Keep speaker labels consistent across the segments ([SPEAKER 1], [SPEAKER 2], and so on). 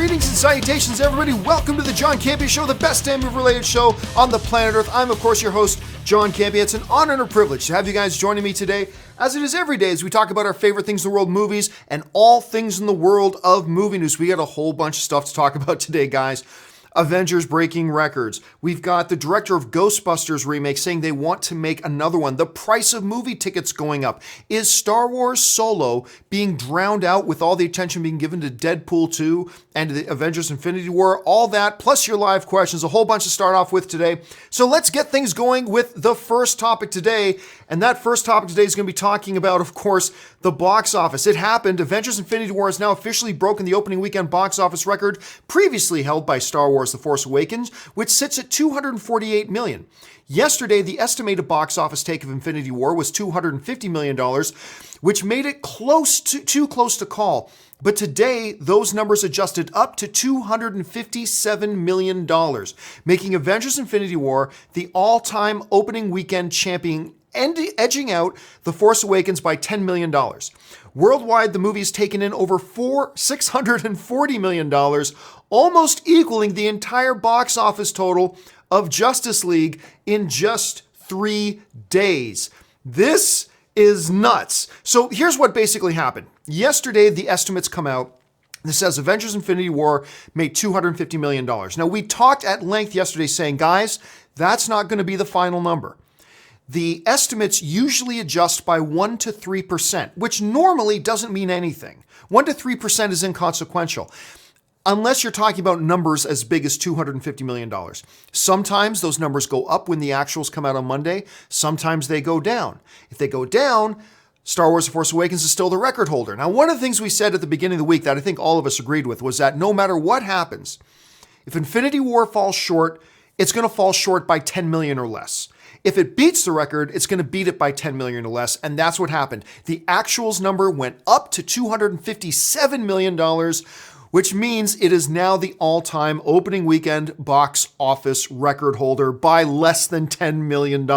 [SPEAKER 1] Greetings and salutations, everybody. Welcome to the John Campea Show, the best damn movie-related show on the planet Earth. I'm, of course, your host, John Campea. It's an honor and a privilege to have you guys joining me today, as it is every day, as we talk about our favorite things in the world, movies, and all things in the world of movie news. We got a whole bunch of stuff to talk about today, guys. Avengers breaking records. We've got the director of Ghostbusters remake saying they want to make another one. The price of movie tickets going up. Is Star Wars Solo being drowned out with all the attention being given to Deadpool 2 and to the Avengers Infinity War? All that, plus your live questions, a whole bunch to start off with today. So let's get things going with the first topic today. And that first topic today is going to be talking about, of course, the box office. It happened. Avengers Infinity War has now officially broken the opening weekend box office record previously held by Star Wars The Force Awakens, which sits at $248 million. Yesterday, the estimated box office take of Infinity War was $250 million, which made it too close to call. But today, those numbers adjusted up to $257 million, making Avengers Infinity War the all-time opening weekend champion, and edging out The Force Awakens by $10 million. Worldwide, the movie has taken in over $640 million, almost equaling the entire box office total of Justice League in just 3 days. This is nuts. So here's what basically happened. Yesterday, the estimates come out. This says Avengers Infinity War made $250 million. Now, we talked at length yesterday saying, guys, that's not going to be the final number. The estimates usually adjust by 1 to 3%, which normally doesn't mean anything. 1 to 3% is inconsequential, unless you're talking about numbers as big as $250 million. Sometimes those numbers go up when the actuals come out on Monday. Sometimes they go down. If they go down, Star Wars The Force Awakens is still the record holder. Now, one of the things we said at the beginning of the week that I think all of us agreed with was that no matter what happens, if Infinity War falls short, it's going to fall short by 10 million or less. If it beats the record, it's going to beat it by 10 million or less, and that's what happened. The actuals number went up to $257 million, which means it is now the all-time opening weekend box office record holder by less than $10 million.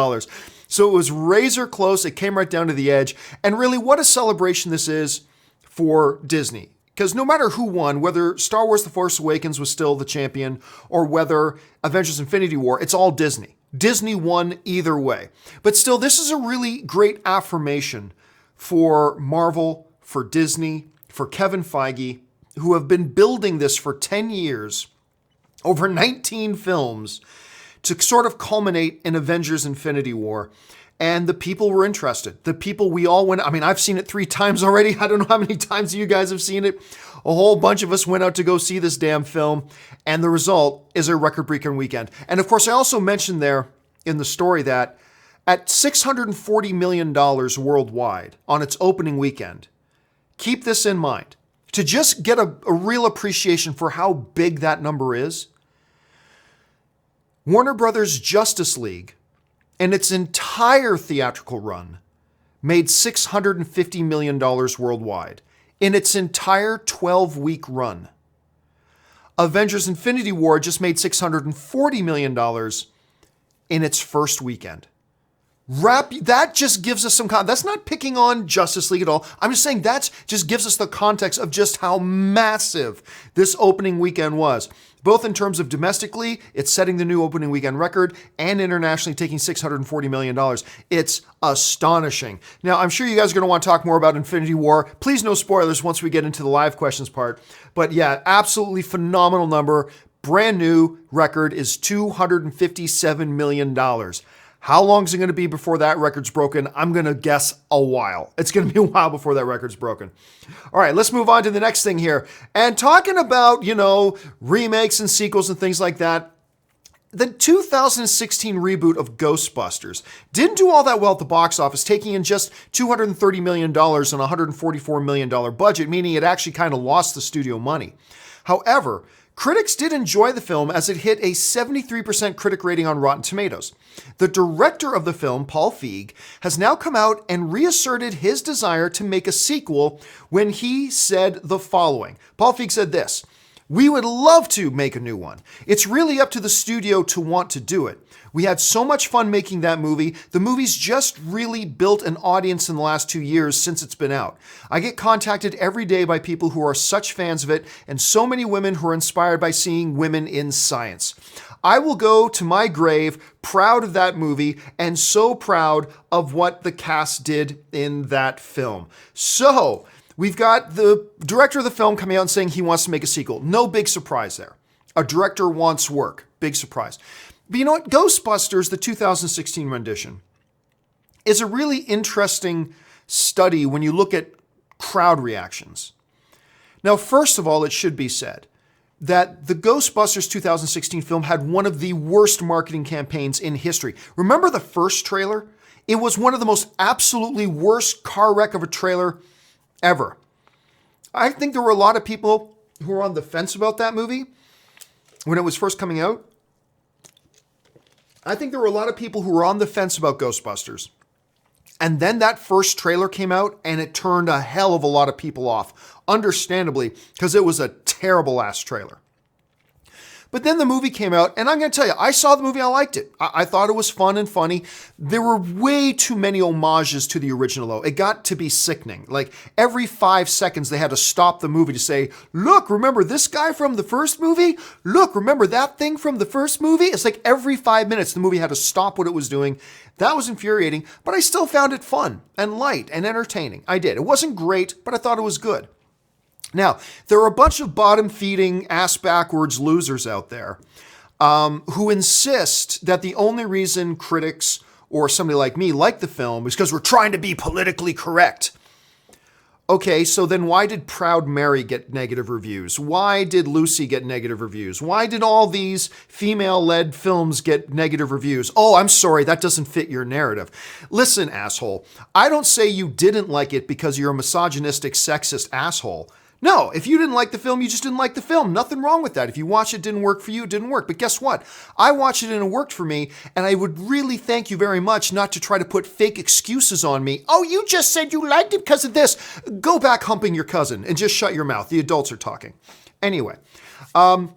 [SPEAKER 1] So it was razor close. It came right down to the edge. And really, what a celebration this is for Disney. Because no matter who won, whether Star Wars The Force Awakens was still the champion or whether Avengers Infinity War, it's all Disney. Disney won either way. But still, this is a really great affirmation for Marvel, for Disney, for Kevin Feige, who have been building this for 10 years, over 19 films, to sort of culminate in Avengers Infinity War. And the people were interested. The people we all went, I mean, I've seen it 3 times already. I don't know how many times you guys have seen it. A whole bunch of us went out to go see this damn film. And the result is a record-breaking weekend. And of course, I also mentioned there in the story that at $640 million worldwide on its opening weekend, keep this in mind. To just get a real appreciation for how big that number is, Warner Brothers' Justice League and its entire theatrical run made $650 million worldwide in its entire 12-week run. Avengers Infinity War just made $640 million in its first weekend. That just gives us some context. That's not picking on Justice League at all. I'm just saying that just gives us the context of just how massive this opening weekend was. Both in terms of domestically, it's setting the new opening weekend record, and internationally taking $640 million. It's astonishing. Now, I'm sure you guys are going to want to talk more about Infinity War. Please, no spoilers once we get into the live questions part. But yeah, absolutely phenomenal number. Brand new record is $257 million. How long is it going to be before that record's broken? I'm going to guess a while. It's going to be a while before that record's broken. All right, let's move on to the next thing here. And talking about, remakes and sequels and things like that, the 2016 reboot of Ghostbusters didn't do all that well at the box office, taking in just $230 million on a $144 million budget, meaning it actually kind of lost the studio money. However, critics did enjoy the film as it hit a 73% critic rating on Rotten Tomatoes. The director of the film, Paul Feig, has now come out and reasserted his desire to make a sequel when he said the following. Paul Feig said this: We would love to make a new one. It's really up to the studio to want to do it. We had so much fun making that movie. The movie's just really built an audience in the last 2 years since it's been out. I get contacted every day by people who are such fans of it, and so many women who are inspired by seeing women in science. I will go to my grave proud of that movie and so proud of what the cast did in that film. So, we've got the director of the film coming out and saying he wants to make a sequel. No big surprise there. A director wants work. Big surprise. But you know what? Ghostbusters, the 2016 rendition, is a really interesting study when you look at crowd reactions. Now, first of all, it should be said that the Ghostbusters 2016 film had one of the worst marketing campaigns in history. Remember the first trailer? It was one of the most absolutely worst car wreck of a trailer ever. I think there were a lot of people who were on the fence about that movie when it was first coming out. I think there were a lot of people who were on the fence about Ghostbusters. And then that first trailer came out and it turned a hell of a lot of people off. Understandably, because it was a terrible ass trailer. But then the movie came out, and I'm going to tell you, I saw the movie, I liked it. I thought it was fun and funny. There were way too many homages to the original, though. It got to be sickening. Like, every 5 seconds, they had to stop the movie to say, look, remember this guy from the first movie? Look, remember that thing from the first movie? It's like every 5 minutes, the movie had to stop what it was doing. That was infuriating, but I still found it fun and light and entertaining. I did. It wasn't great, but I thought it was good. Now, there are a bunch of bottom-feeding, ass-backwards losers out there who insist that the only reason critics or somebody like me like the film is because we're trying to be politically correct. Okay, so then why did Proud Mary get negative reviews? Why did Lucy get negative reviews? Why did all these female-led films get negative reviews? Oh, I'm sorry, that doesn't fit your narrative. Listen, asshole, I don't say you didn't like it because you're a misogynistic, sexist asshole. No, if you didn't like the film, you just didn't like the film. Nothing wrong with that. If you watch it didn't work for you, it didn't work. But guess what? I watched it and it worked for me, and I would really thank you very much not to try to put fake excuses on me. Oh, you just said you liked it because of this. Go back humping your cousin and just shut your mouth. The adults are talking. Anyway, I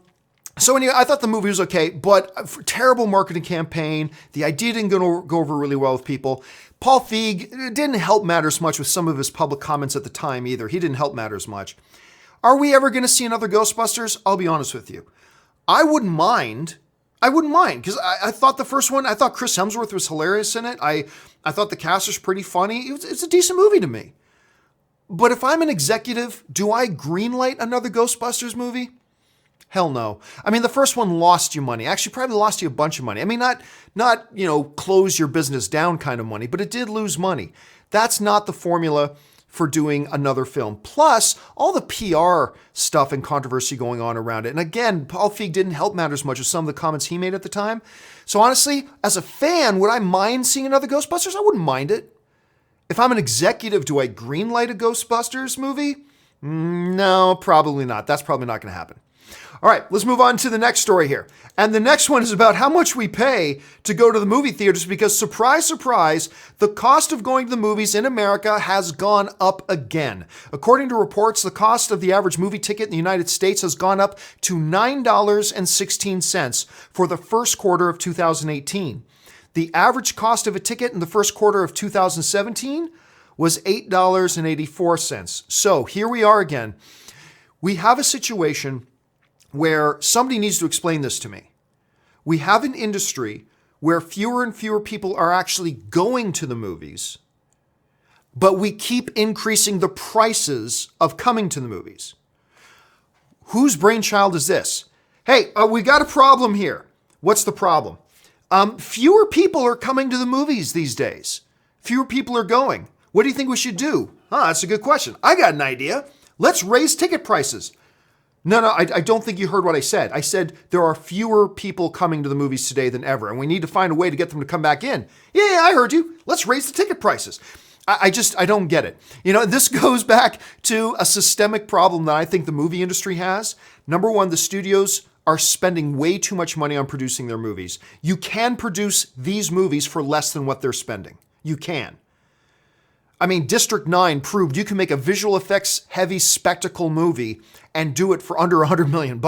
[SPEAKER 1] thought the movie was okay, but terrible marketing campaign. The idea didn't go over really well with people. Paul Feig didn't help matters much with some of his public comments at the time either. He didn't help matters much. Are we ever going to see another Ghostbusters? I'll be honest with you. I wouldn't mind, because I thought the first one, I thought Chris Hemsworth was hilarious in it. I thought the cast was pretty funny. It's a decent movie to me. But if I'm an executive, do I greenlight another Ghostbusters movie? Hell no. I mean, the first one lost you money. Actually, probably lost you a bunch of money. I mean, not close your business down kind of money, but it did lose money. That's not the formula for doing another film. Plus, all the PR stuff and controversy going on around it. And again, Paul Feig didn't help matters much with some of the comments he made at the time. So honestly, as a fan, would I mind seeing another Ghostbusters? I wouldn't mind it. If I'm an executive, do I greenlight a Ghostbusters movie? No, probably not. That's probably not going to happen. All right, let's move on to the next story here. And the next one is about how much we pay to go to the movie theaters because, surprise, surprise, the cost of going to the movies in America has gone up again. According to reports, the cost of the average movie ticket in the United States has gone up to $9.16 for the first quarter of 2018. The average cost of a ticket in the first quarter of 2017 was $8.84. So here we are again. We have a situation where somebody needs to explain this to me. We have an industry where fewer and fewer people are actually going to the movies, but we keep increasing the prices of coming to the movies. Whose brainchild is this? Hey, we got a problem here. What's the problem? Fewer people are coming to the movies these days. Fewer people are going. What do you think we should do? That's a good question. I got an idea. Let's raise ticket prices. No, I don't think you heard what I said. I said there are fewer people coming to the movies today than ever, and we need to find a way to get them to come back in. Yeah, I heard you. Let's raise the ticket prices. I don't get it. This goes back to a systemic problem that I think the movie industry has. Number one, the studios are spending way too much money on producing their movies. You can produce these movies for less than what they're spending. You can. I mean, District 9 proved you can make a visual effects heavy spectacle movie and do it for under $100 million.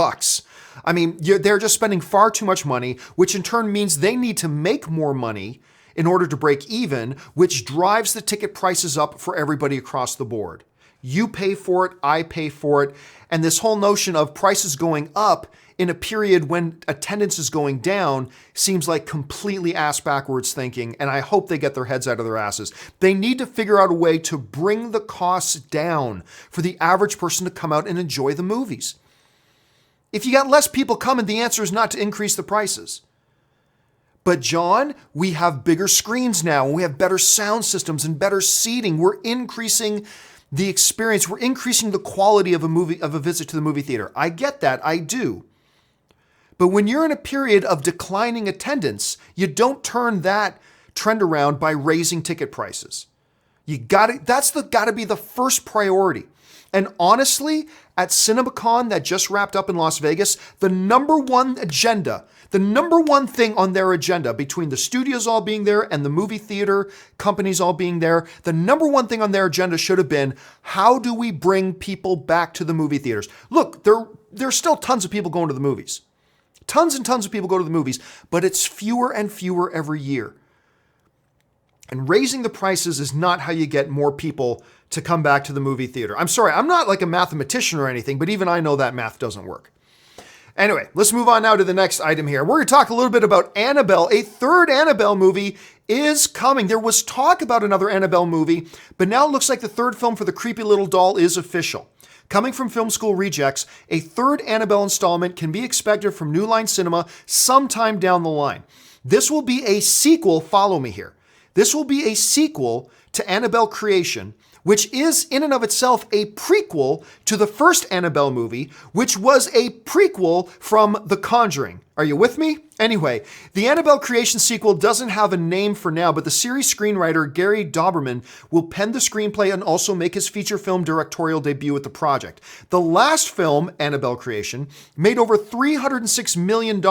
[SPEAKER 1] I mean, they're just spending far too much money, which in turn means they need to make more money in order to break even, which drives the ticket prices up for everybody across the board. You pay for it, I pay for it, and this whole notion of prices going up in a period when attendance is going down seems like completely ass backwards thinking, and I hope they get their heads out of their asses. They need to figure out a way to bring the costs down for the average person to come out and enjoy the movies. If you got less people coming, the answer is not to increase the prices. But John, we have bigger screens now, and we have better sound systems and better seating. We're increasing the experience. We're increasing the quality of a visit to the movie theater. I get that, I do. But when you're in a period of declining attendance, you don't turn that trend around by raising ticket prices. That's got to be the first priority. And honestly, at CinemaCon that just wrapped up in Las Vegas, the number one thing on their agenda, between the studios all being there and the movie theater companies all being there, the number one thing on their agenda should have been, how do we bring people back to the movie theaters? Look, there's still tons of people going to the movies. Tons and tons of people go to the movies, but it's fewer and fewer every year. And raising the prices is not how you get more people to come back to the movie theater. I'm sorry, I'm not like a mathematician or anything, but even I know that math doesn't work. Anyway, let's move on now to the next item here. We're going to talk a little bit about Annabelle. A third Annabelle movie is coming. There was talk about another Annabelle movie, but now it looks like the third film for the creepy little doll is official. Coming from Film School Rejects, a third Annabelle installment can be expected from New Line Cinema sometime down the line. This will be a sequel, follow me here. This will be a sequel to Annabelle Creation, which is in and of itself a prequel to the first Annabelle movie, which was a prequel from The Conjuring. Are you with me? Anyway, the Annabelle Creation sequel doesn't have a name for now, but the series screenwriter Gary Dauberman will pen the screenplay and also make his feature film directorial debut with the project. The last film, Annabelle Creation, made over $306 million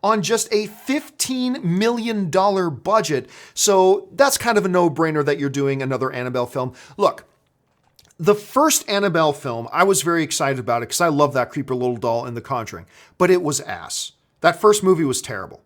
[SPEAKER 1] on just a $15 million budget. So that's kind of a no-brainer that you're doing another Annabelle film. Look, the first Annabelle film, I was very excited about it because I love that creepy little doll in The Conjuring, but it was ass. That first movie was terrible.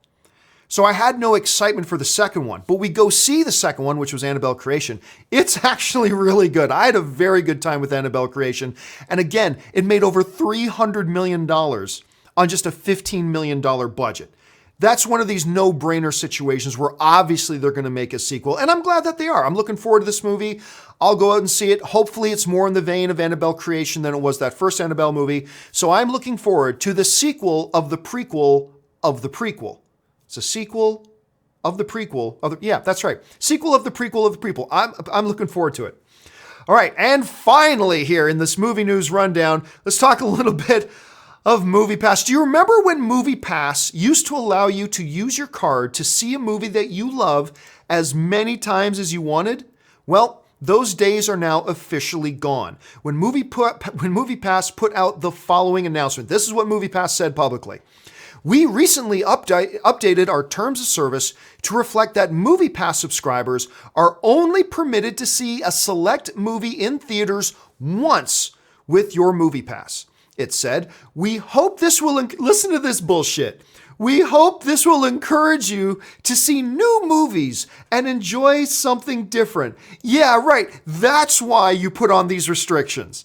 [SPEAKER 1] So I had no excitement for the second one, but we go see the second one, which was Annabelle Creation. It's actually really good. I had a very good time with Annabelle Creation. And again, it made over $300 million on just a $15 million budget. That's one of these no-brainer situations where obviously they're going to make a sequel, and I'm glad that they are. I'm looking forward to this movie. I'll go out and see it. Hopefully it's more in the vein of Annabelle Creation than it was that first Annabelle movie. So I'm looking forward to the sequel of the prequel of the prequel. It's a sequel of the prequel of the, yeah, that's right. Sequel of the prequel of the prequel. I'm looking forward to it. All right, and finally here in this movie news rundown, let's talk a little bit of MoviePass. Do you remember when MoviePass used to allow you to use your card to see a movie that you love as many times as you wanted? Well, those days are now officially gone. When MoviePass put out the following announcement, this is what MoviePass said publicly. We recently updated our terms of service to reflect that MoviePass subscribers are only permitted to see a select movie in theaters once with your MoviePass. It said, we hope this will, listen to this bullshit. We hope this will encourage you to see new movies and enjoy something different. Yeah, right. That's why you put on these restrictions.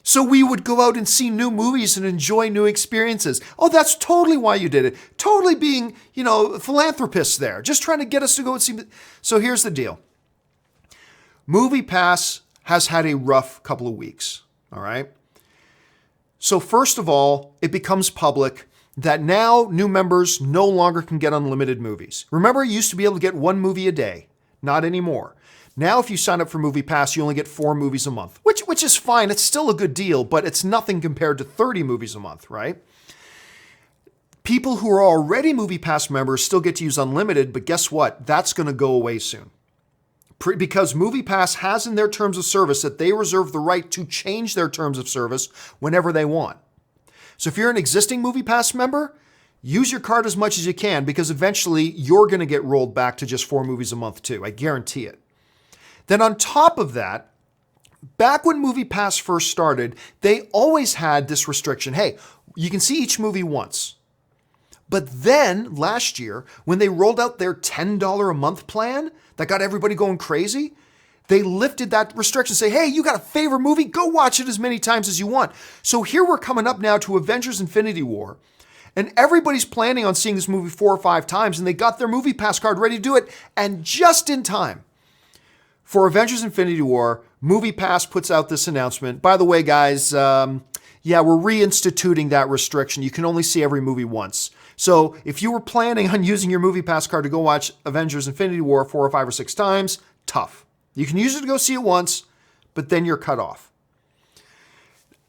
[SPEAKER 1] So we would go out and see new movies and enjoy new experiences. Oh, that's totally why you did it. Totally being, philanthropists there. Just trying to get us to go and see. So here's the deal. MoviePass has had a rough couple of weeks. All right. So first of all, it becomes public that now new members no longer can get unlimited movies. Remember, you used to be able to get one movie a day. Not anymore. Now, if you sign up for MoviePass, you only get 4 movies a month, which is fine. It's still a good deal, but it's nothing compared to 30 movies a month, right? People who are already MoviePass members still get to use unlimited, but guess what? That's going to go away soon. Because MoviePass has in their terms of service that they reserve the right to change their terms of service whenever they want. So if you're an existing MoviePass member, use your card as much as you can because eventually you're going to get rolled back to just 4 movies a month too. I guarantee it. Then on top of that, back when MoviePass first started, they always had this restriction. Hey, you can see each movie once. But then last year, when they rolled out their $10 a month plan that got everybody going crazy, they lifted that restriction, say, hey, you got a favorite movie? Go watch it as many times as you want. So here we're coming up now to Avengers Infinity War, and everybody's planning on seeing this movie 4 or 5 times, and they got their MoviePass card ready to do it, and just in time for Avengers Infinity War, MoviePass puts out this announcement. By the way, guys, we're reinstituting that restriction. You can only see every movie once. So if you were planning on using your MoviePass card to go watch Avengers Infinity War 4 or 5 or 6 times, tough. You can use it to go see it once, but then you're cut off.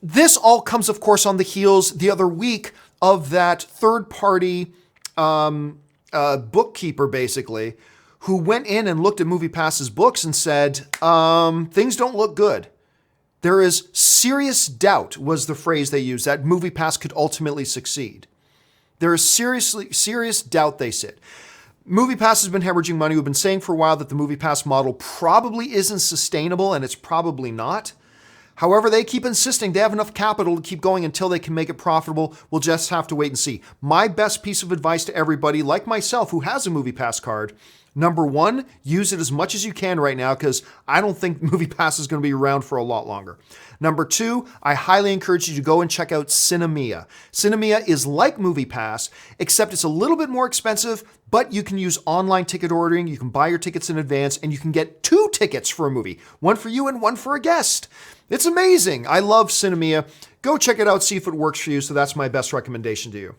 [SPEAKER 1] This all comes, of course, on the heels the other week of that third-party bookkeeper, basically, who went in and looked at MoviePass's books and said, things don't look good. There is serious doubt, was the phrase they used, that MoviePass could ultimately succeed. There is serious doubt, they said. MoviePass has been hemorrhaging money. We've been saying for a while that the MoviePass model probably isn't sustainable, and it's probably not. However, they keep insisting they have enough capital to keep going until they can make it profitable. We'll just have to wait and see. My best piece of advice to everybody, like myself, who has a MoviePass card, number 1, use it as much as you can right now, because I don't think MoviePass is going to be around for a lot longer. Number 2, I highly encourage you to go and check out Cinemia. Cinemia is like MoviePass, except it's a little bit more expensive, but you can use online ticket ordering, you can buy your tickets in advance, and you can get 2 tickets for a movie. One for you and one for a guest. It's amazing. I love Cinemia. Go check it out, see if it works for you. So that's my best recommendation to you.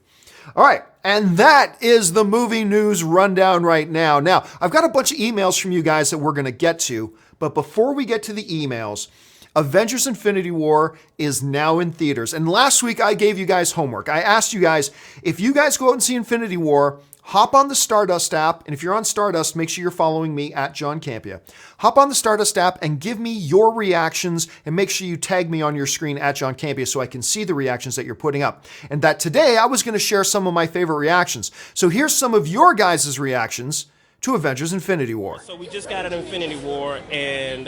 [SPEAKER 1] All right, and that is the movie news rundown right now. Now, I've got a bunch of emails from you guys that we're going to get to, but before we get to the emails, Avengers Infinity War is now in theaters. And last week, I gave you guys homework. I asked you guys, if you guys go out and see Infinity War, hop on the Stardust app, and if you're on Stardust, make sure you're following me at John Campea. Hop on the Stardust app and give me your reactions, and make sure you tag me on your screen at John Campea so I can see the reactions that you're putting up. And that today, I was going to share some of my favorite reactions. So here's some of your guys' reactions to Avengers Infinity War.
[SPEAKER 2] So we just got an Infinity War, and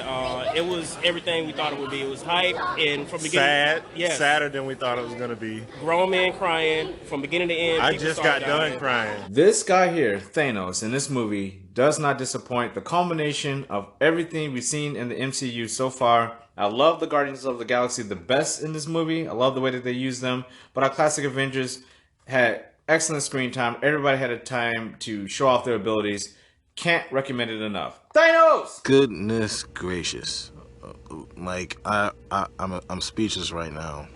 [SPEAKER 2] it was everything we thought it would be. It was hype, and from beginning...
[SPEAKER 3] Sadder than we thought it was going to be.
[SPEAKER 2] Grown men crying from beginning to end.
[SPEAKER 3] I just got done crying.
[SPEAKER 4] This guy here, Thanos, in this movie does not disappoint. The culmination of everything we've seen in the MCU so far. I love the Guardians of the Galaxy the best in this movie. I love the way that they use them. But our classic Avengers had excellent screen time. Everybody had a time to show off their abilities. Can't recommend it enough. Thanos!
[SPEAKER 5] Goodness gracious. I'm speechless right now.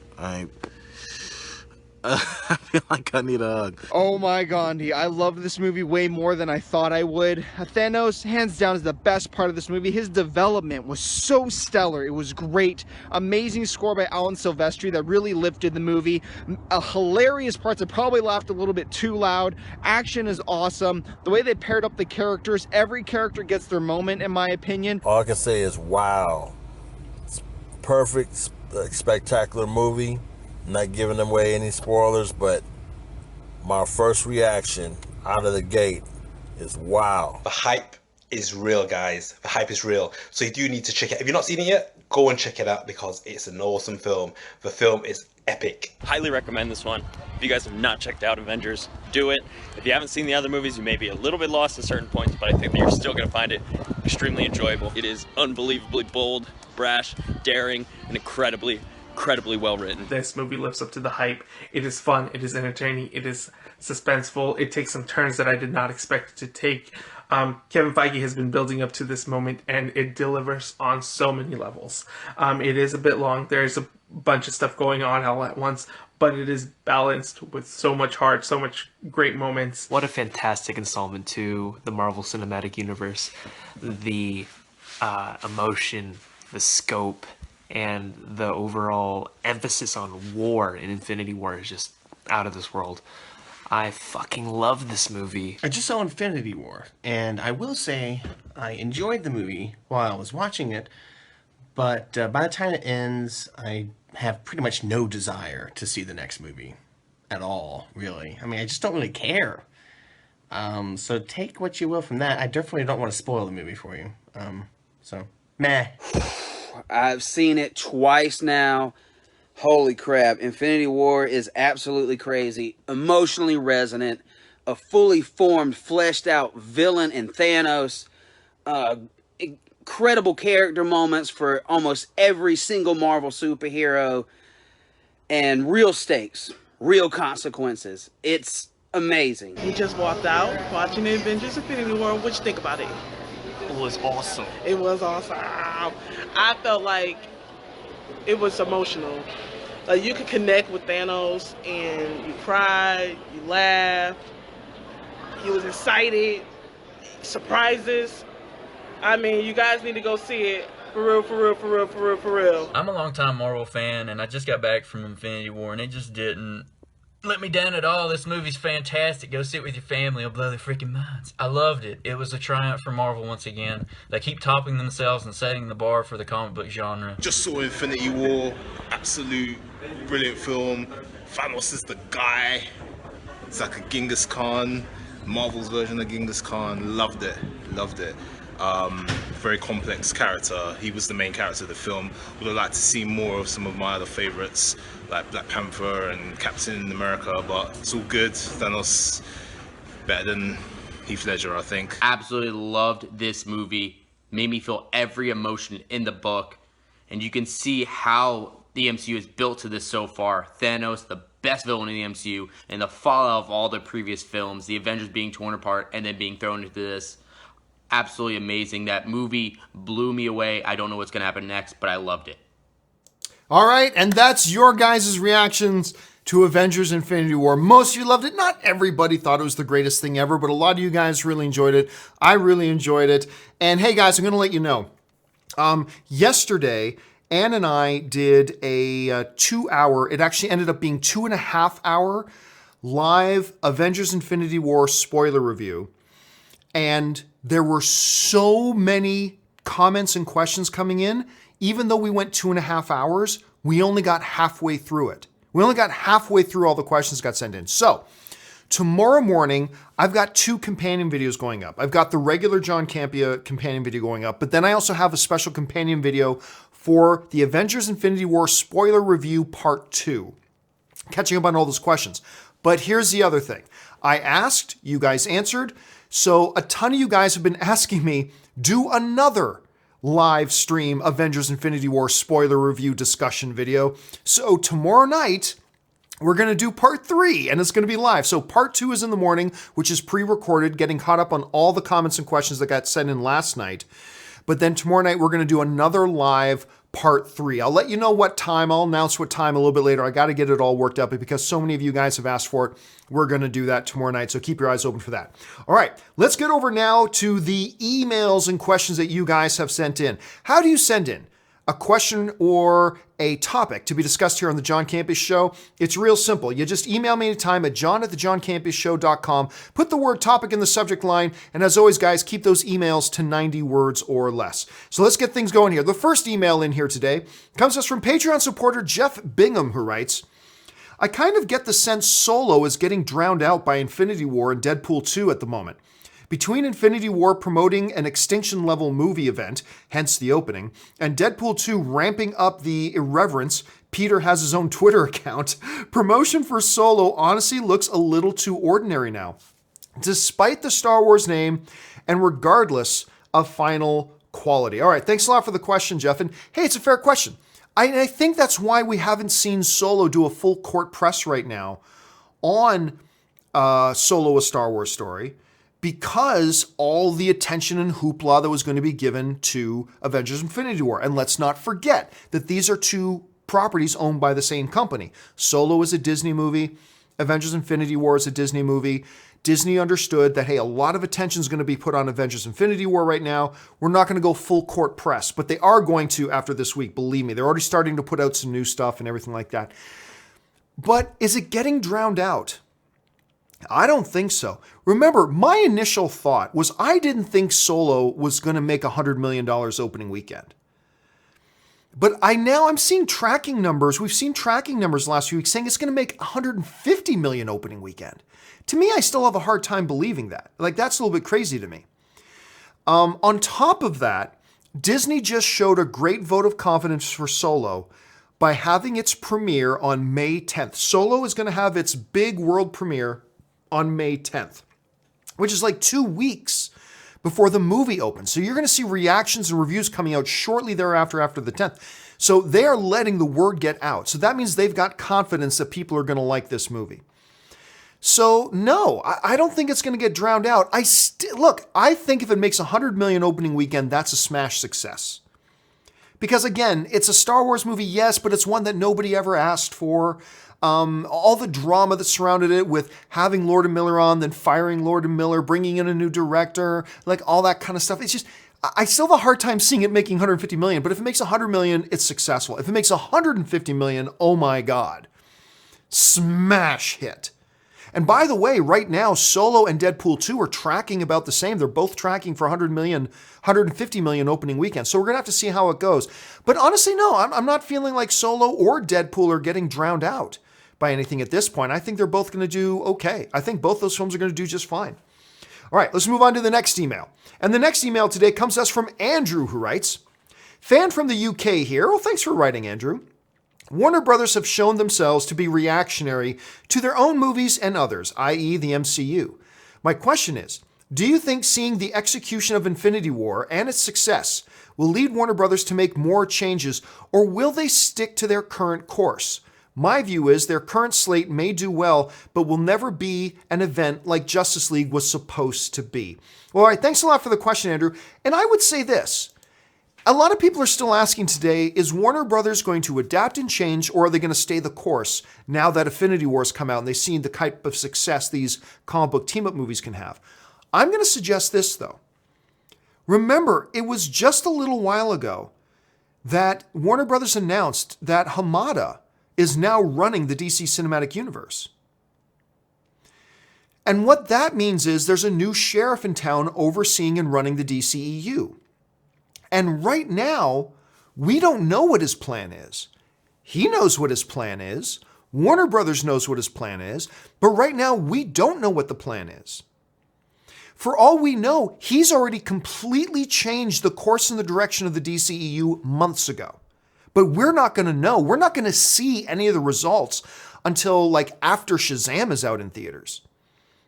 [SPEAKER 5] I feel like I need a hug.
[SPEAKER 6] Oh my Gandhi, I loved this movie way more than I thought I would. Thanos, hands down, is the best part of this movie. His development was so stellar. It was great. Amazing score by Alan Silvestri that really lifted the movie. Hilarious parts. I probably laughed a little bit too loud. Action is awesome. The way they paired up the characters, every character gets their moment, in my opinion.
[SPEAKER 7] All I can say is wow. It's perfect, spectacular movie. Not giving away any spoilers, but my first reaction out of the gate is wow.
[SPEAKER 8] The hype is real, guys. The hype is real. So you do need to check it. If you've not seen it yet, go and check it out because it's an awesome film. The film is epic.
[SPEAKER 9] Highly recommend this one. If you guys have not checked out Avengers, do it. If you haven't seen the other movies, you may be a little bit lost at certain points, but I think that you're still going to find it extremely enjoyable. It is unbelievably bold, brash, daring, and incredibly well written.
[SPEAKER 10] This movie lives up to the hype. It is fun, it is entertaining, it is suspenseful, it takes some turns that I did not expect it to take. Kevin Feige has been building up to this moment, and it delivers on so many levels. It is a bit long, there's a bunch of stuff going on all at once, but it is balanced with so much heart, so much great moments.
[SPEAKER 11] What a fantastic installment to the Marvel Cinematic Universe. The emotion, the scope, and the overall emphasis on war in Infinity War is just out of this world. I fucking love this movie.
[SPEAKER 12] I just saw Infinity War, and I will say I enjoyed the movie while I was watching it, but by the time it ends, I have pretty much no desire to see the next movie at all, really. I mean, I just don't really care. So take what you will from that. I definitely don't want to spoil the movie for you. So Meh.
[SPEAKER 13] I've seen it twice now. Holy crap. Infinity War is absolutely crazy, emotionally resonant, a fully formed, fleshed out villain in Thanos, incredible character moments for almost every single Marvel superhero, and real stakes, real consequences. It's amazing.
[SPEAKER 14] We just walked out watching the Avengers Infinity War. What you think about it?
[SPEAKER 11] It was awesome.
[SPEAKER 14] It was awesome. I felt like it was emotional. Like you could connect with Thanos and you cried, you laughed, you was excited, surprises. I mean, you guys need to go see it. For real, for real, for real, for real, for real.
[SPEAKER 15] I'm a longtime Marvel fan, and I just got back from Infinity War, and it just didn't let me down at all. This movie's fantastic. Go see it with your family. It'll blow their freaking minds. I loved it. It was a triumph for Marvel once again. They keep topping themselves and setting the bar for the comic book genre.
[SPEAKER 16] Just saw Infinity War. Absolute brilliant film. Thanos is the guy. It's like a Genghis Khan. Marvel's version of Genghis Khan. Loved it. Loved it. Very complex character. He was the main character of the film. Would have liked to see more of some of my other favorites, like Black Panther and Captain America, but it's all good. Thanos better than Heath Ledger, I think.
[SPEAKER 17] Absolutely loved this movie. Made me feel every emotion in the book, and you can see how the MCU is built to this so far. Thanos, the best villain in the MCU, and the fallout of all the previous films, the Avengers being torn apart and then being thrown into this. Absolutely amazing. That movie blew me away. I don't know what's going to happen next, but I loved it.
[SPEAKER 1] All right, and that's your guys' reactions to Avengers Infinity War. Most of you loved it. Not everybody thought it was the greatest thing ever, but a lot of you guys really enjoyed it. I really enjoyed it. And hey, guys, I'm going to let you know. Yesterday, Ann and I did a 2-hour, it actually ended up being 2.5-hour live Avengers Infinity War spoiler review. And there were so many comments and questions coming in. Even though we went 2.5 hours, we only got halfway through it. We only got halfway through all the questions got sent in. So tomorrow morning, I've got 2 companion videos going up. I've got the regular John Campea companion video going up, but then I also have a special companion video for the Avengers Infinity War spoiler review part 2, catching up on all those questions. But here's the other thing. I asked, you guys answered. So a ton of you guys have been asking me, do another live stream Avengers Infinity War spoiler review discussion video. So tomorrow night, we're going to do part 3, and it's going to be live. So part 2 is in the morning, which is pre-recorded, getting caught up on all the comments and questions that got sent in last night. But then tomorrow night, we're going to do another live part 3. I'll let you know what time. I'll announce what time a little bit later. I got to get it all worked up, but because so many of you guys have asked for it, we're going to do that tomorrow night. So keep your eyes open for that. All right, let's get over now to the emails and questions that you guys have sent in. How do you send in a question or a topic to be discussed here on the John Campea Show? It's real simple. You just email me anytime at john@thejohncampeashow.com. Put the word topic in the subject line. And as always, guys, keep those emails to 90 words or less. So let's get things going here. The first email in here today comes to us from Patreon supporter Jeff Bingham, who writes, I kind of get the sense Solo is getting drowned out by Infinity War and Deadpool 2 at the moment. Between Infinity War promoting an Extinction-level movie event, hence the opening, and Deadpool 2 ramping up the irreverence, Peter has his own Twitter account, promotion for Solo honestly looks a little too ordinary now. Despite the Star Wars name and regardless of final quality. All right, thanks a lot for the question, Jeff. And hey, it's a fair question. I think that's why we haven't seen Solo do a full court press right now on Solo, a Star Wars story, because all the attention and hoopla that was going to be given to Avengers Infinity War. And let's not forget that these are 2 properties owned by the same company. Solo is a Disney movie. Avengers Infinity War is a Disney movie. Disney understood that, hey, a lot of attention is going to be put on Avengers Infinity War right now. We're not going to go full court press, but they are going to after this week. Believe me, they're already starting to put out some new stuff and everything like that. But is it getting drowned out? I don't think so. Remember, my initial thought was I didn't think Solo was going to make $100 million opening weekend. But I'm seeing tracking numbers. We've seen tracking numbers the last few weeks saying it's going to make $150 million opening weekend. To me, I still have a hard time believing that. Like, that's a little bit crazy to me. On top of that, Disney just showed a great vote of confidence for Solo by having its premiere on May 10th. Solo is going to have its big world premiere on May 10th, which is like 2 weeks before the movie opens. So you're going to see reactions and reviews coming out shortly thereafter, after the 10th. So they are letting the word get out. So that means they've got confidence that people are going to like this movie. So no, I don't think it's going to get drowned out. I think if it makes $100 million opening weekend, that's a smash success. Because again, it's a Star Wars movie, yes, but it's one that nobody ever asked for. All the drama that surrounded it with having Lord and Miller on, then firing Lord and Miller, bringing in a new director, like all that kind of stuff. It's just, I still have a hard time seeing it making $150 million, but if it makes $100 million, it's successful. If it makes $150 million, oh my God, smash hit. And by the way, right now, Solo and Deadpool 2 are tracking about the same. They're both tracking for $100 million, $150 million opening weekend. So we're going to have to see how it goes. But honestly, no, I'm not feeling like Solo or Deadpool are getting drowned out by anything at this point. I think they're both going to do okay. I think both those films are going to do just fine. All right, let's move on to the next email. And the next email today comes to us from Andrew, who writes, fan from the UK here. Well, thanks for writing, Andrew. Warner Brothers have shown themselves to be reactionary to their own movies and others, i.e. the MCU. My question is, do you think seeing the execution of Infinity War and its success will lead Warner Brothers to make more changes, or will they stick to their current course? My view is their current slate may do well, but will never be an event like Justice League was supposed to be. Well, all right, thanks a lot for the question, Andrew. And I would say this. A lot of people are still asking today, is Warner Brothers going to adapt and change, or are they going to stay the course now that Infinity War's come out and they've seen the type of success these comic book team-up movies can have? I'm going to suggest this, though. Remember, it was just a little while ago that Warner Brothers announced that Hamada is now running the DC Cinematic Universe. And what that means is there's a new sheriff in town overseeing and running the DCEU. And right now, we don't know what his plan is. He knows what his plan is. Warner Brothers knows what his plan is. But right now, we don't know what the plan is. For all we know, he's already completely changed the course and the direction of the DCEU months ago. But we're not going to know. We're not going to see any of the results until like after Shazam is out in theaters.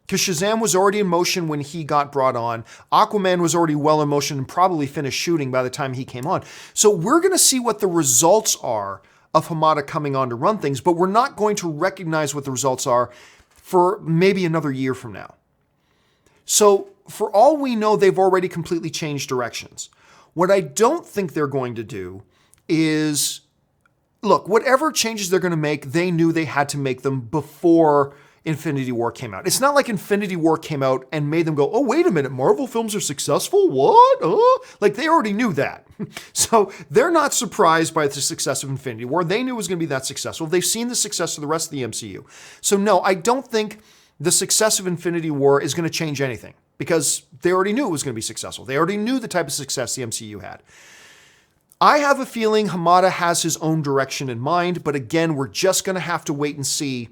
[SPEAKER 1] Because Shazam was already in motion when he got brought on. Aquaman was already well in motion and probably finished shooting by the time he came on. So we're going to see what the results are of Hamada coming on to run things, but we're not going to recognize what the results are for maybe another year from now. So for all we know, they've already completely changed directions. What I don't think they're going to do is, look, whatever changes they're going to make, they knew they had to make them before Infinity War came out. It's not like Infinity War came out and made them go, oh, wait a minute, Marvel films are successful? What? Like they already knew that. So they're not surprised by the success of Infinity War. They knew it was going to be that successful. They've seen the success of the rest of the MCU. So no, I don't think the success of Infinity War is going to change anything because they already knew it was going to be successful. They already knew the type of success the MCU had. I have a feeling Hamada has his own direction in mind, but again, we're just going to have to wait and see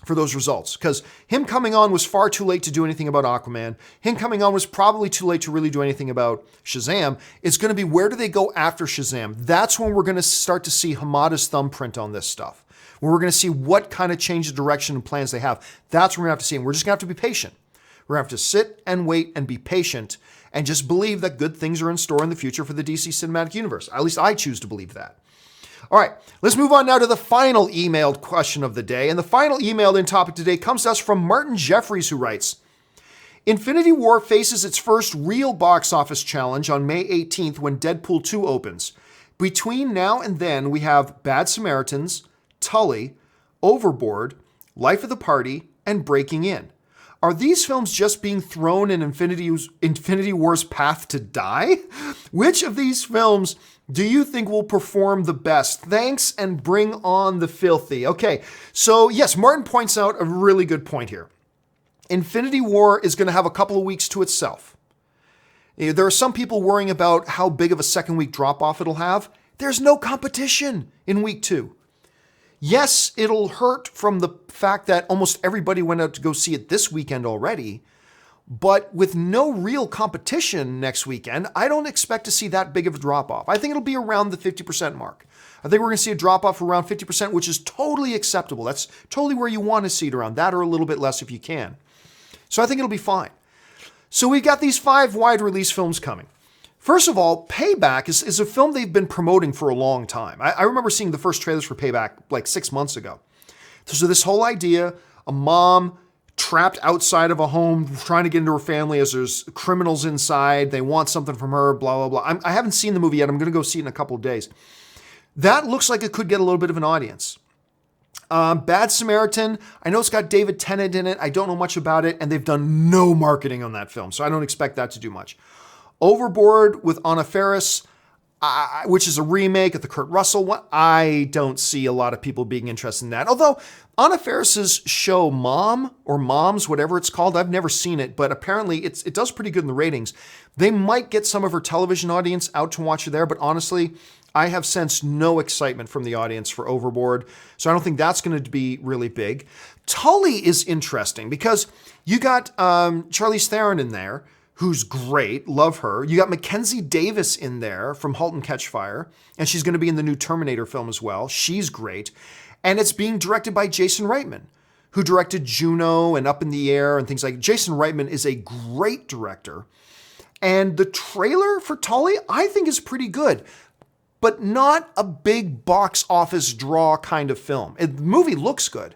[SPEAKER 1] for those results, because him coming on was far too late to do anything about Aquaman. Him coming on was probably too late to really do anything about Shazam. It's going to be, where do they go after Shazam? That's when we're going to start to see Hamada's thumbprint on this stuff. When we're going to see what kind of change of direction and plans they have. That's what we're going to have to see. And we're just going to have to be patient. We're going to have to sit and wait and be patient and just believe that good things are in store in the future for the DC Cinematic Universe. At least I choose to believe that. All right, let's move on now to the final emailed question of the day. And the final emailed in topic today comes to us from Martin Jeffries, who writes, Infinity War faces its first real box office challenge on May 18th when Deadpool 2 opens. Between now and then, we have Bad Samaritans, Tully, Overboard, Life of the Party, and Breaking In. Are these films just being thrown in Infinity War's path to die? Which of these films do you think will perform the best? Thanks, and bring on the filthy. Okay, so yes, Martin points out a really good point here. Infinity War is going to have a couple of weeks to itself. There are some people worrying about how big of a second week drop-off it'll have. There's no competition in week 2. Yes, it'll hurt from the fact that almost everybody went out to go see it this weekend already, But with no real competition next weekend, I don't expect to see that big of a drop-off. I think it'll be around the 50% mark. I think we're going to see a drop-off around 50%, which is totally acceptable. That's totally where you want to see it, around that or a little bit less if you can. So I think it'll be fine. So we've got these 5 wide release films coming. First of all, Payback is a film they've been promoting for a long time. I remember seeing the first trailers for Payback like 6 months ago. So this whole idea, a mom trapped outside of a home, trying to get into her family as there's criminals inside. They want something from her, blah, blah, blah. I haven't seen the movie yet. I'm going to go see it in a couple of days. That looks like it could get a little bit of an audience. Bad Samaritan, I know it's got David Tennant in it. I don't know much about it, and they've done no marketing on that film, so I don't expect that to do much. Overboard with Anna Faris, which is a remake of the Kurt Russell one. I don't see a lot of people being interested in that. Although Anna Faris's show Mom, or Moms, whatever it's called, I've never seen it, but apparently it does pretty good in the ratings. They might get some of her television audience out to watch it there, but honestly, I have sensed no excitement from the audience for Overboard, so I don't think that's going to be really big. Tully is interesting because you got Charlize Theron in there, who's great, love her. You got Mackenzie Davis in there from *Halt and Catch Fire*, and she's going to be in the new Terminator film as well. She's great. And it's being directed by Jason Reitman, who directed Juno and Up in the Air and things like that. Jason Reitman is a great director. And the trailer for Tully, I think, is pretty good, but not a big box office draw kind of film. The movie looks good.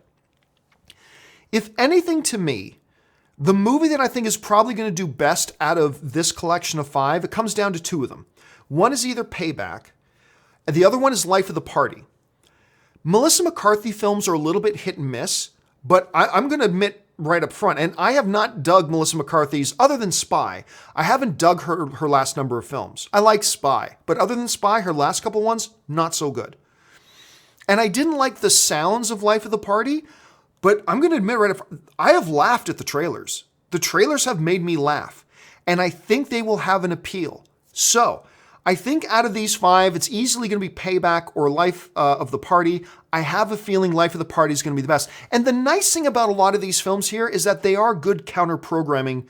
[SPEAKER 1] If anything, to me, the movie that I think is probably going to do best out of this collection of 5, it comes down to 2 of them. One is either Payback, and the other one is Life of the Party. Melissa McCarthy films are a little bit hit and miss, but I'm going to admit right up front, and I have not dug Melissa McCarthy's, other than Spy, I haven't dug her last number of films. I like Spy, but other than Spy, her last couple ones, not so good. And I didn't like the sounds of Life of the Party, but I'm going to admit right up front, I have laughed at the trailers. The trailers have made me laugh, and I think they will have an appeal. So, I think out of these 5, it's easily going to be Payback or Life of the Party. I have a feeling Life of the Party is going to be the best. And the nice thing about a lot of these films here is that they are good counter-programming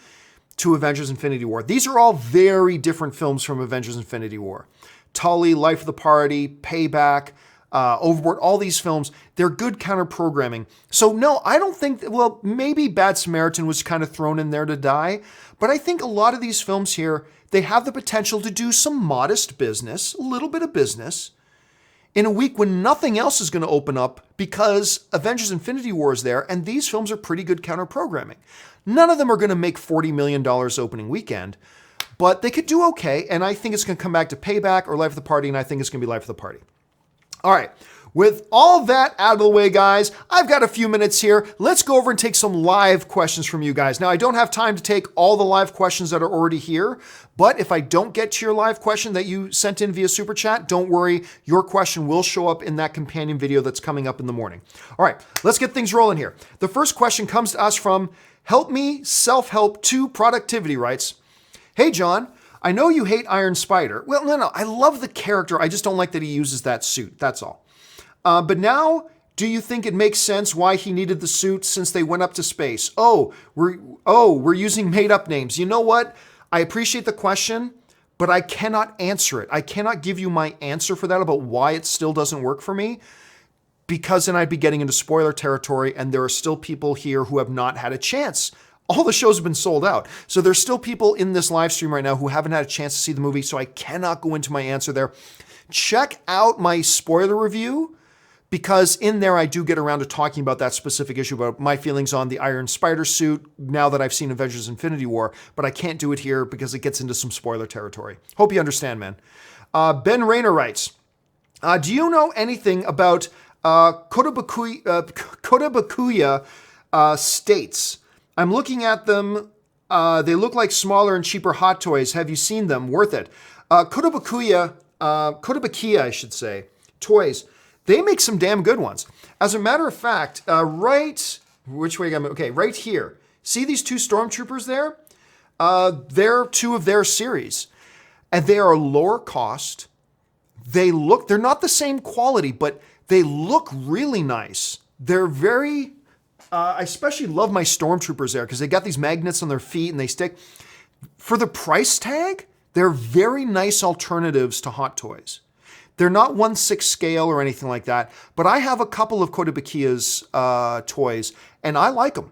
[SPEAKER 1] to Avengers Infinity War. These are all very different films from Avengers Infinity War. Tully, Life of the Party, Payback, Overboard, all these films, they're good counter-programming. So no, I don't think, well, maybe Bad Samaritan was kind of thrown in there to die, but I think a lot of these films here, they have the potential to do some modest business, a little bit of business, in a week when nothing else is going to open up because Avengers Infinity War is there, and these films are pretty good counter-programming. None of them are going to make $40 million opening weekend, but they could do okay, and I think it's going to come back to Payback or Life of the Party, and I think it's going to be Life of the Party. All right, with all that out of the way, guys, I've got a few minutes here. Let's go over and take some live questions from you guys. Now, I don't have time to take all the live questions that are already here, but if I don't get to your live question that you sent in via Super Chat, don't worry, your question will show up in that companion video that's coming up in the morning. All right, let's get things rolling here. The first question comes to us from Help Me Self-Help 2 Productivity writes, "Hey, John, I know you hate Iron Spider." Well, no, I love the character. I just don't like that he uses that suit. That's all. But now, do you think it makes sense why he needed the suit since they went up to space? We're using made-up names. You know what? I appreciate the question, but I cannot answer it. I cannot give you my answer for that about why it still doesn't work for me, because then I'd be getting into spoiler territory, and there are still people here who have not had a chance. All the shows have been sold out. So there's still people in this live stream right now who haven't had a chance to see the movie, so I cannot go into my answer there. Check out my spoiler review, because in there I do get around to talking about that specific issue, about my feelings on the Iron Spider suit now that I've seen Avengers Infinity War, but I can't do it here because it gets into some spoiler territory. Hope you understand, man. Ben Rayner writes, do you know anything about Kotobukiya states? I'm looking at them. They look like smaller and cheaper Hot Toys. Have you seen them? Worth it. Kotobukiya, I should say, toys. They make some damn good ones. As a matter of fact, right here. See these 2 stormtroopers there? They're 2 of their series, and they are lower cost. They're not the same quality, but they look really nice. They're very I especially love my stormtroopers there because they got these magnets on their feet and they stick. For the price tag, they're very nice alternatives to Hot Toys. They're not 1/6 scale or anything like that, but I have a couple of Kotobukiya's toys, and I like them.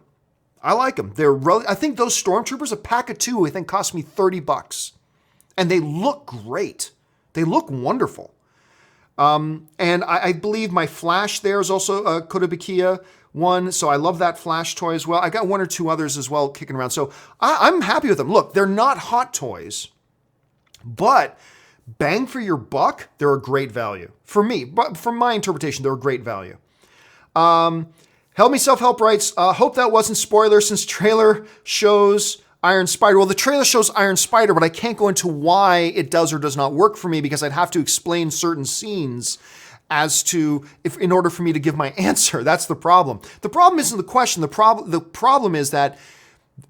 [SPEAKER 1] I think those stormtroopers, a pack of 2, I think cost me $30, and they look great. They look wonderful. And I believe my Flash there is also a Kotobukiya one, so I love that Flash toy as well. I got 1 or 2 others as well kicking around, so I'm happy with them. Look, they're not Hot Toys, but bang for your buck, they're a great value. For me, but from my interpretation, they're a great value. Help Me Self-Help writes, hope that wasn't spoiler since trailer shows Iron Spider. Well, the trailer shows Iron Spider, but I can't go into why it does or does not work for me because I'd have to explain certain scenes as to, in order for me to give my answer. That's the problem. The problem isn't the question. The problem is that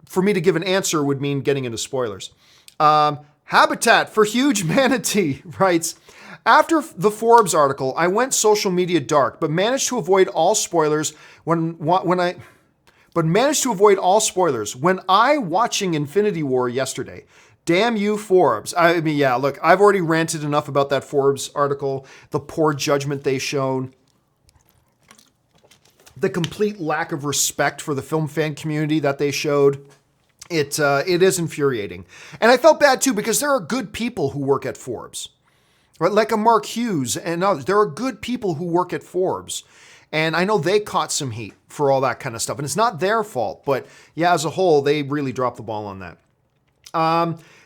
[SPEAKER 1] for me to give an answer would mean getting into spoilers. Habitat for Huge Manatee writes, after the Forbes article, I went social media dark, but managed to avoid all spoilers when I watching Infinity War yesterday. Damn you, Forbes. I mean, yeah, look, I've already ranted enough about that Forbes article, the poor judgment they've shown, the complete lack of respect for the film fan community that they showed. It is infuriating. And I felt bad too, because there are good people who work at Forbes. Right? Like a Mark Hughes and others. There are good people who work at Forbes. And I know they caught some heat for all that kind of stuff. And it's not their fault. But yeah, as a whole, they really dropped the ball on that.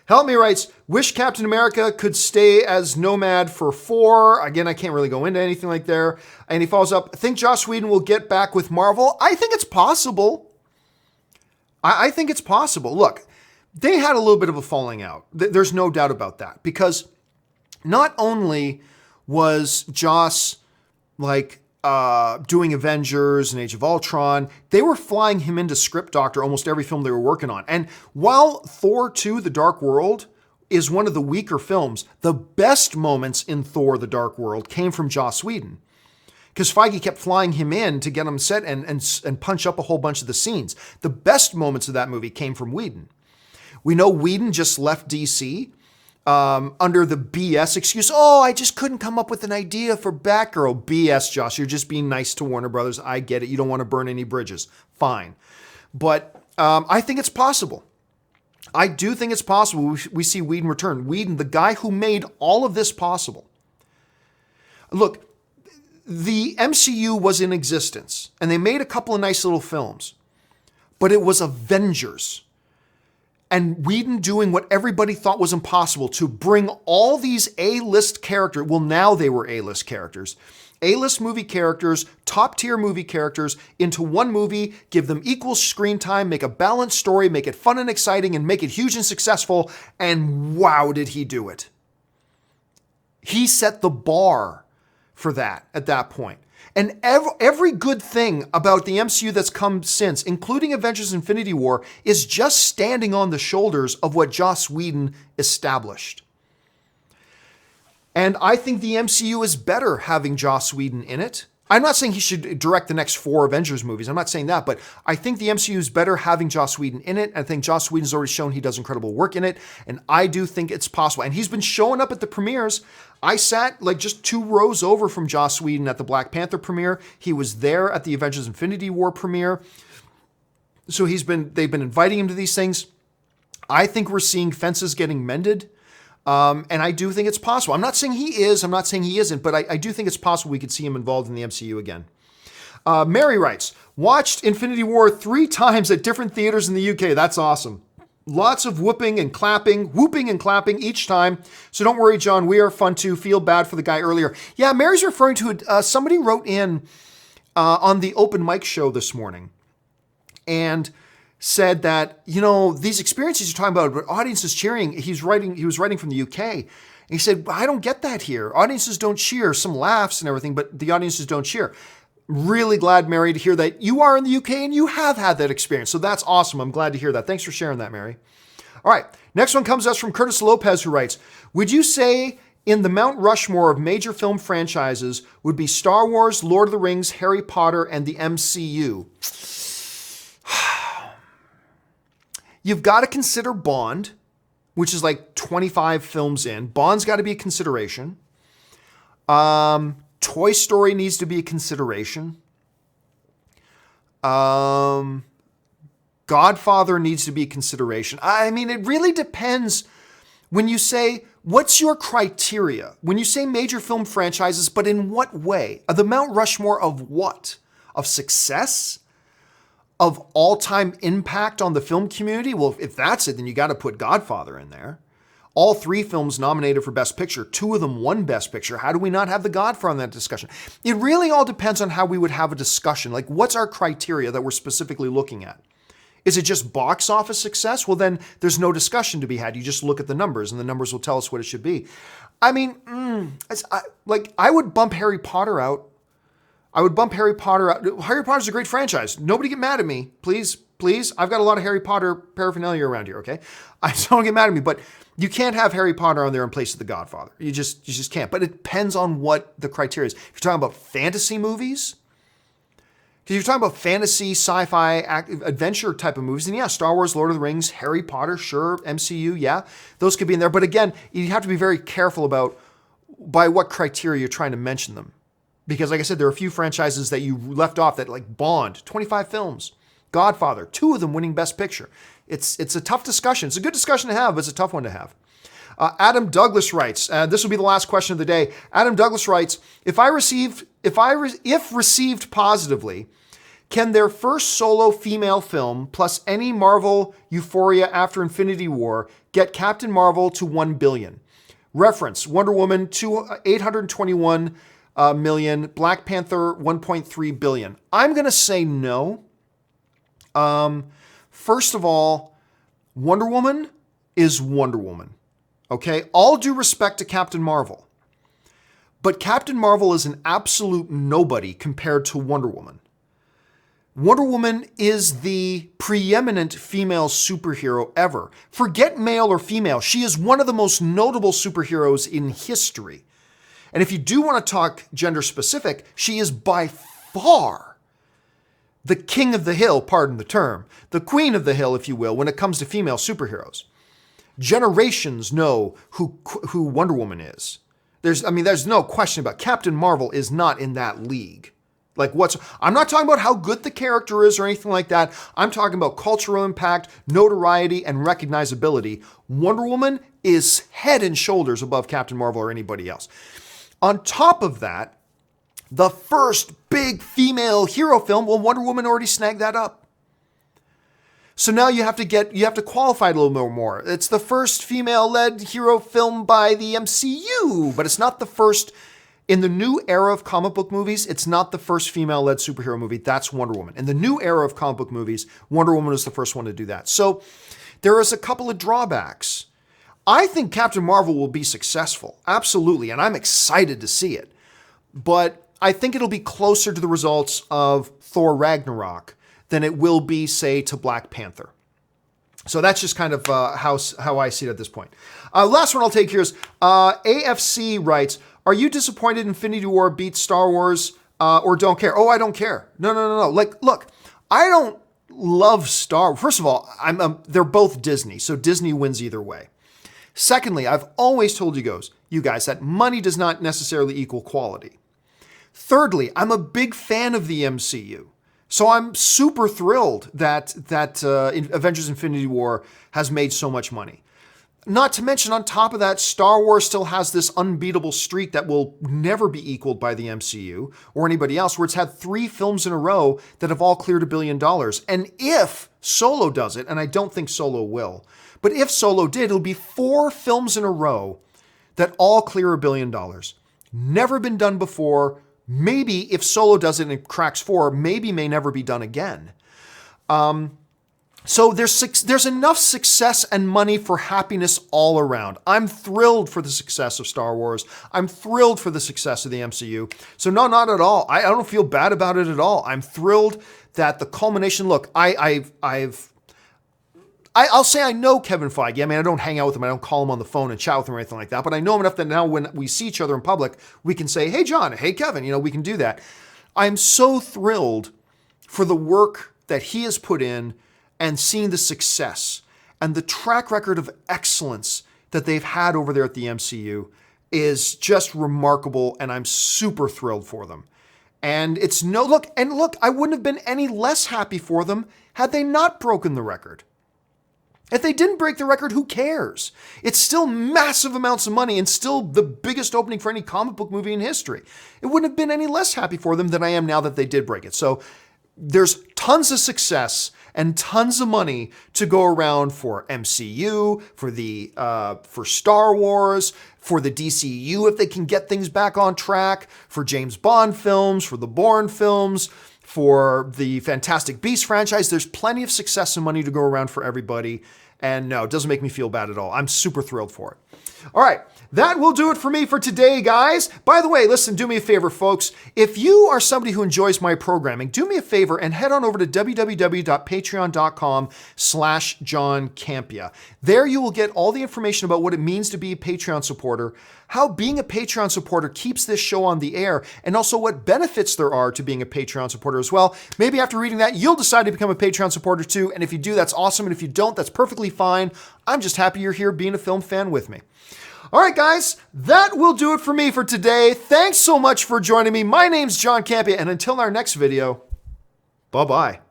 [SPEAKER 1] Help Me writes, wish Captain America could stay as Nomad for 4. Again, I can't really go into anything like there. And he follows up, think Joss Whedon will get back with Marvel? I think it's possible. I think it's possible. Look, they had a little bit of a falling out. There's no doubt about that. Because not only was Joss doing Avengers and Age of Ultron, they were flying him into script doctor almost every film they were working on. And while Thor 2, The Dark World is one of the weaker films, the best moments in Thor, The Dark World came from Joss Whedon. Because Feige kept flying him in to get him set and punch up a whole bunch of the scenes. The best moments of that movie came from Whedon. We know Whedon just left DC under the BS excuse, I just couldn't come up with an idea for Batgirl. BS, Josh. You're just being nice to Warner Brothers. I get it. You don't want to burn any bridges. Fine. But I think it's possible. I do think it's possible we see Whedon return. Whedon, the guy who made all of this possible. Look, the MCU was in existence, and they made a couple of nice little films, but it was Avengers. And Whedon doing what everybody thought was impossible, to bring all these A-list characters, well, now they were A-list characters, A-list movie characters, top-tier movie characters into one movie, give them equal screen time, make a balanced story, make it fun and exciting, and make it huge and successful, and wow, did he do it. He set the bar for that at that point. And every good thing about the MCU that's come since, including Avengers Infinity War, is just standing on the shoulders of what Joss Whedon established. And I think the MCU is better having Joss Whedon in it. I'm not saying he should direct the next 4 Avengers movies. I'm not saying that, but I think the MCU is better having Joss Whedon in it. I think Joss Whedon's already shown he does incredible work in it, and I do think it's possible. And he's been showing up at the premieres. I sat just 2 rows over from Joss Whedon at the Black Panther premiere. He was there at the Avengers Infinity War premiere. So they've been inviting him to these things. I think we're seeing fences getting mended. And I do think it's possible. I'm not saying he is, I'm not saying he isn't, but I do think it's possible we could see him involved in the MCU again. Mary writes, watched Infinity War 3 times at different theaters in the UK. That's awesome. Lots of whooping and clapping each time. So don't worry, John, we are fun too. Feel bad for the guy earlier. Yeah, Mary's referring to it. Somebody wrote in on the open mic show this morning and said that, these experiences you're talking about, but audiences cheering, he was writing from the UK. And he said, I don't get that here. Audiences don't cheer, some laughs and everything, but the audiences don't cheer. Really glad, Mary, to hear that you are in the UK and you have had that experience. So that's awesome. I'm glad to hear that. Thanks for sharing that, Mary. All right. Next one comes to us from Curtis Lopez, who writes, would you say in the Mount Rushmore of major film franchises would be Star Wars, Lord of the Rings, Harry Potter, and the MCU? You've got to consider Bond, which is like 25 films in. Bond's got to be a consideration. Toy Story needs to be a consideration. Godfather needs to be a consideration. I mean, it really depends when you say, what's your criteria? When you say major film franchises, but in what way? The Mount Rushmore of what? Of success? Of all-time impact on the film community? Well, if that's it, then you got to put Godfather in there. All 3 films nominated for Best Picture. 2 of them won Best Picture. How do we not have The Godfather in that discussion? It really all depends on how we would have a discussion. Like, what's our criteria that we're specifically looking at? Is it just box office success? Well, then there's no discussion to be had. You just look at the numbers, and the numbers will tell us what it should be. I mean, I would bump Harry Potter out. I would bump Harry Potter out. Harry Potter's a great franchise. Nobody get mad at me. Please. I've got a lot of Harry Potter paraphernalia around here, okay? Don't get mad at me, but you can't have Harry Potter on there in place of The Godfather. You just can't. But it depends on what the criteria is. If you're talking about fantasy movies, because you're talking about fantasy, sci-fi, adventure type of movies, then yeah, Star Wars, Lord of the Rings, Harry Potter, sure, MCU, yeah, those could be in there. But again, you have to be very careful about by what criteria you're trying to mention them. Because like I said, there are a few franchises that you left off that, like Bond, 25 films, Godfather, 2 of them winning Best Picture. It's a tough discussion. It's a good discussion to have, but it's a tough one to have. Adam Douglas writes, this will be the last question of the day. Adam Douglas writes, if received positively, can their first solo female film plus any Marvel euphoria after Infinity War get Captain Marvel to 1 billion? Reference, Wonder Woman 821 million, Black Panther 1.3 billion. I'm going to say no. First of all, Wonder Woman is Wonder Woman. Okay? All due respect to Captain Marvel. But Captain Marvel is an absolute nobody compared to Wonder Woman. Wonder Woman is the preeminent female superhero ever. Forget male or female. She is one of the most notable superheroes in history. And if you do want to talk gender specific, she is by far the king of the hill, pardon the term, the queen of the hill, if you will, when it comes to female superheroes. Generations know who Wonder Woman is. There's no question about it. Captain Marvel is not in that league. I'm not talking about how good the character is or anything like that. I'm talking about cultural impact, notoriety, and recognizability. Wonder Woman is head and shoulders above Captain Marvel or anybody else. On top of that, the first big female hero film, well, Wonder Woman already snagged that up. So now you have to qualify it a little more. It's the first female-led hero film by the MCU, but it's not the first. In the new era of comic book movies, it's not the first female-led superhero movie. That's Wonder Woman. In the new era of comic book movies, Wonder Woman is the first one to do that. So there is a couple of drawbacks. I think Captain Marvel will be successful, absolutely, and I'm excited to see it. But I think it'll be closer to the results of Thor Ragnarok than it will be, say, to Black Panther. So that's just kind of how I see it at this point. Last one I'll take here is AFC writes, are you disappointed Infinity War beats Star Wars or don't care? Oh, I don't care. No. Look, I don't love Star Wars. First of all, they're both Disney, so Disney wins either way. Secondly, I've always told you guys that money does not necessarily equal quality. Thirdly, I'm a big fan of the MCU. So I'm super thrilled that Avengers Infinity War has made so much money. Not to mention, on top of that, Star Wars still has this unbeatable streak that will never be equaled by the MCU or anybody else, where it's had 3 films in a row that have all cleared $1 billion. And if Solo does it, and I don't think Solo will, but if Solo did, it'll be 4 films in a row that all clear $1 billion. Never been done before. Maybe if Solo does it and it cracks 4, maybe may never be done again. So there's enough success and money for happiness all around. I'm thrilled for the success of Star Wars. I'm thrilled for the success of the MCU. So no, not at all. I don't feel bad about it at all. I'm thrilled that the culmination. Look, I'll say I know Kevin Feige. I mean, I don't hang out with him. I don't call him on the phone and chat with him or anything like that. But I know him enough that now when we see each other in public, we can say, hey, John, hey, Kevin, we can do that. I'm so thrilled for the work that he has put in and seeing the success. and the track record of excellence that they've had over there at the MCU is just remarkable, and I'm super thrilled for them. And it's look, I wouldn't have been any less happy for them had they not broken the record. If they didn't break the record, who cares? It's still massive amounts of money and still the biggest opening for any comic book movie in history. It wouldn't have been any less happy for them than I am now that they did break it. So there's tons of success and tons of money to go around for MCU, for Star Wars, for the DCU if they can get things back on track, for James Bond films, for the Bourne films, for the Fantastic Beasts franchise. There's plenty of success and money to go around for everybody. And no, it doesn't make me feel bad at all. I'm super thrilled for it. All right, that will do it for me for today, guys. By the way, listen, do me a favor, folks. If you are somebody who enjoys my programming, do me a favor and head on over to www.patreon.com/John Campea. There you will get all the information about what it means to be a Patreon supporter, how being a Patreon supporter keeps this show on the air, and also what benefits there are to being a Patreon supporter as well. Maybe after reading that, you'll decide to become a Patreon supporter too, and if you do, that's awesome, and if you don't, that's perfectly fine. I'm just happy you're here being a film fan with me. All right, guys, that will do it for me for today. Thanks so much for joining me. My name's John Campea, and until our next video, bye-bye.